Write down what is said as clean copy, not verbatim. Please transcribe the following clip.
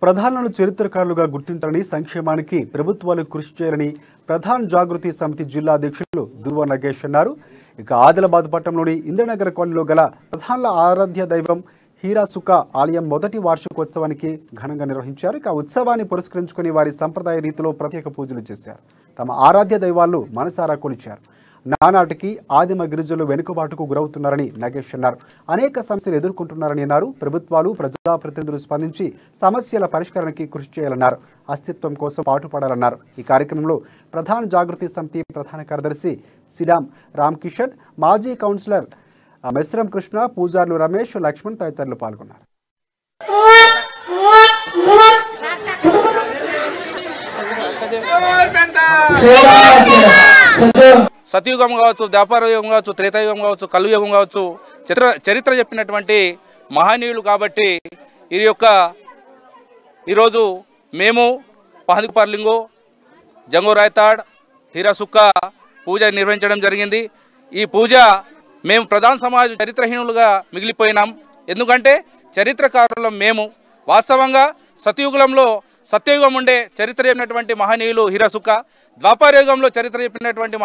ప్రధానులను చరిత్రకారులుగా గుర్తించాలని సంక్షేమానికి ప్రభుత్వాలు కృషి చేయాలని ప్రధాన్ జాగృతి సమితి జిల్లా అధ్యక్షులు దుర్వ నగేష్ అన్నారు. ఇక ఆదిలాబాద్ పట్టణంలోని ఇంద్రనగర్ కాలనీలో గల ప్రధానుల ఆరాధ్య దైవం హీరాసుక ఆలయం మొదటి వార్షికోత్సవానికి ఘనంగా నిర్వహించారు. ఇక ఉత్సవాన్ని పురస్కరించుకుని వారి సంప్రదాయ రీతిలో ప్రత్యేక పూజలు చేశారు. తమ ఆరాధ్య దైవాలను మనసారా కొలిచారు. నానాటికి ఆదిమ గిరిజనులు వెనుకబాటుకు గురవుతున్నారని నగేష్ అన్నారు. అనేక సమస్యలు ఎదుర్కొంటున్నారని అన్నారు. ప్రభుత్వాలు ప్రజాప్రతినిధులు స్పందించి సమస్యల పరిష్కారానికి కృషి చేయాలన్నారు. అస్తిత్వం కోసం పాటుపడాలన్నారు. ఈ కార్యక్రమంలో ప్రధాన జాగృతి సమితి ప్రధాన కార్యదర్శి సిడాం రామ్ కిషన్, మాజీ కౌన్సిలర్ మెస్రం కృష్ణ, పూజారులు రమేష్, లక్ష్మణ్ తదితరులు పాల్గొన్నారు. సతయుగం కావచ్చు, వ్యాపార యుగం కావచ్చు, త్రేతాయుగం కావచ్చు, కలుయుగం కావచ్చు, చరిత్ర చెప్పినటువంటి మహనీయులు. కాబట్టి ఈరోజు మేము పహదిక్ పర్లింగో, జంగో రాయతాడ్, హీరాసుక్క పూజ నిర్వహించడం జరిగింది. ఈ పూజ మేము ప్రధాన సమాజం చరిత్రహీనులుగా మిగిలిపోయినాం. ఎందుకంటే చరిత్రకారులం మేము. వాస్తవంగా సత్యయుగం ఉండే చరిత్ర చెప్పినటువంటి మహనీయులు హీరాసుక్క, ద్వాపరయుగంలో చరిత్ర చెప్పినటువంటి